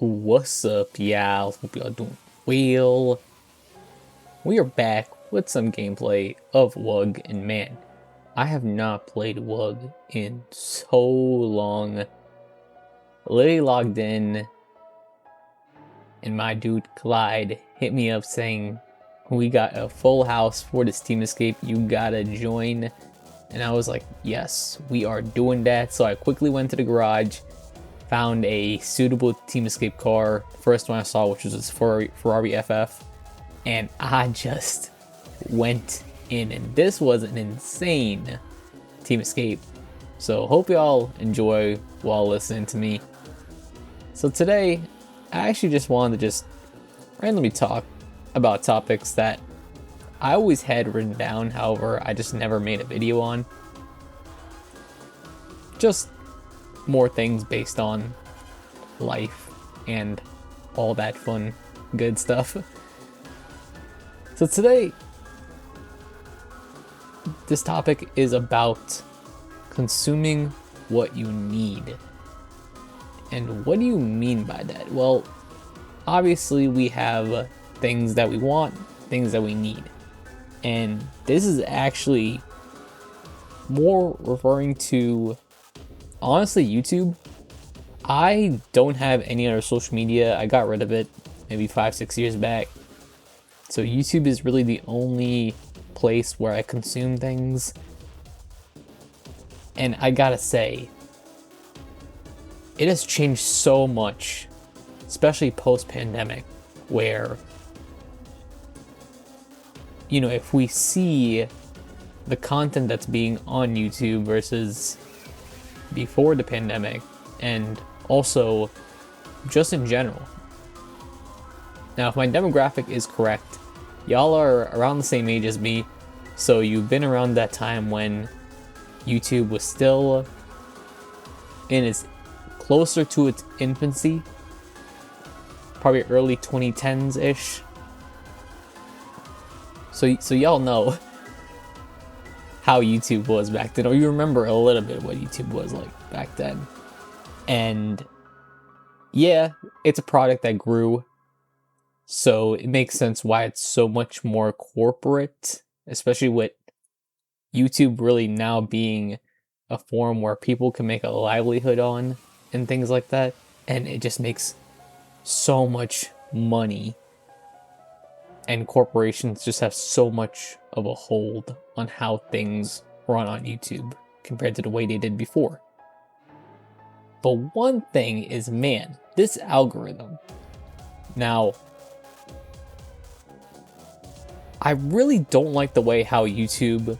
What's up, y'all? Hope y'all doing well. We are back with some gameplay of WUG, and man, I have not played WUG in so long. Literally logged in, and my dude Clyde hit me up saying, "We got a full house for this team escape. You gotta join." And I was like, "Yes, we are doing that." So I quickly went to the garage, found a suitable team escape car, first one I saw, which was this Ferrari FF, and I just went in, and this was an insane team escape. So hope y'all enjoy while listening to me. So today, I actually just wanted to just randomly talk about topics that I always had written down, however, I just never made a video on. Just more things based on life and all that fun, good stuff. So today, this topic is about consuming what you need. And what do you mean by that? Well, obviously we have things that we want, things that we need. And this is actually more referring to, honestly, YouTube. I don't have any other social media. I got rid of it maybe 5-6 years back. So YouTube is really the only place where I consume things. And I gotta say, it has changed so much, especially post-pandemic, where, you know, if we see the content that's being on YouTube versus before the pandemic, and also just in general. Now, if my demographic is correct, y'all are around the same age as me, so you've been around that time when YouTube was still in its closer to its infancy, probably early 2010s ish. So y'all know how YouTube was back then, or you remember a little bit what YouTube was like back then. And yeah, it's a product that grew, so it makes sense why it's so much more corporate, especially with YouTube really now being a form where people can make a livelihood on and things like that. And it just makes so much money. And corporations just have so much of a hold on how things run on YouTube compared to the way they did before. But one thing is, man, this algorithm. Now, I really don't like the way how YouTube,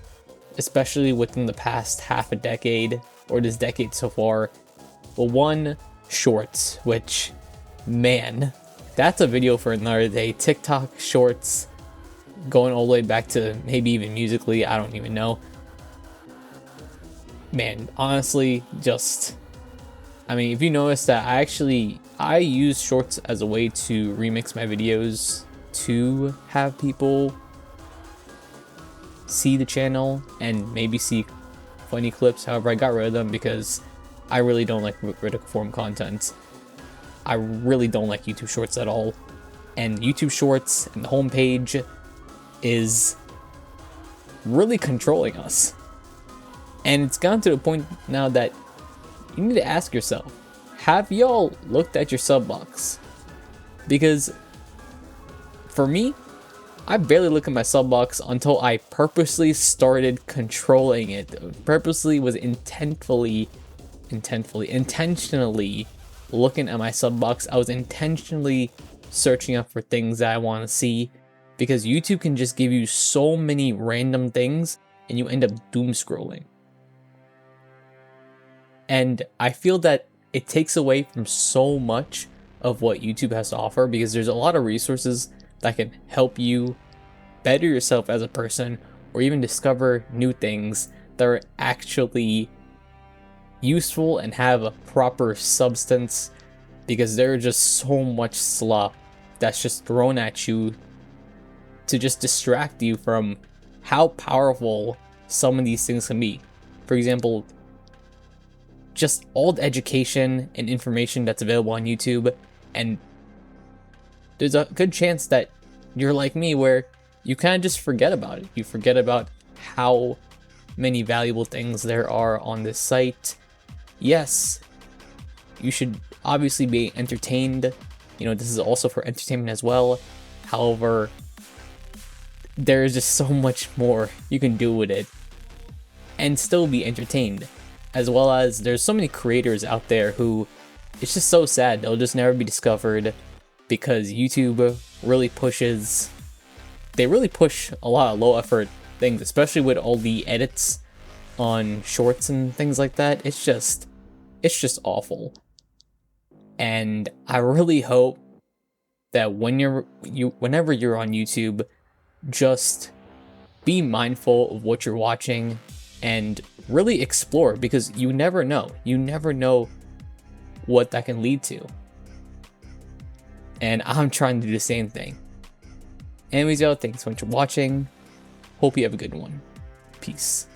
especially within the past half a decade, or this decade so far, well, one, shorts, which, man, that's a video for another day. TikTok shorts, going all the way back to maybe even Musically, I don't even know. Man, honestly, just, I mean, if you notice that I use shorts as a way to remix my videos to have people see the channel and maybe see funny clips. However, I got rid of them because I really don't like vertical form content. I really don't like YouTube Shorts at all. And YouTube Shorts and the homepage is really controlling us. And it's gotten to the point now that you need to ask yourself, have y'all looked at your sub box? Because for me, I barely look at my sub box until I purposely started controlling it. Purposely was intentionally looking at my sub box. I was intentionally searching up for things that I want to see, because YouTube can just give you so many random things and you end up doom scrolling. And I feel that it takes away from so much of what YouTube has to offer, because there's a lot of resources that can help you better yourself as a person, or even discover new things that are actually useful and have a proper substance, because there's just so much slop that's just thrown at you to just distract you from how powerful some of these things can be. For example, just all the education and information that's available on YouTube And there's a good chance that you're like me, where you kind of just forget about it. You forget about how many valuable things there are on this site. Yes, you should obviously be entertained. You know, this is also for entertainment as well. However, there is just so much more you can do with it and still be entertained. As well as there's so many creators out there who, it's just so sad, they'll just never be discovered because YouTube really pushes, they really push a lot of low effort things, especially with all the edits on shorts and things like that. It's just awful. And I really hope that whenever you're on YouTube, just be mindful of what you're watching and really explore, because you never know. You never know what that can lead to. And I'm trying to do the same thing. Anyways, y'all, thanks so much for watching. Hope you have a good one. Peace.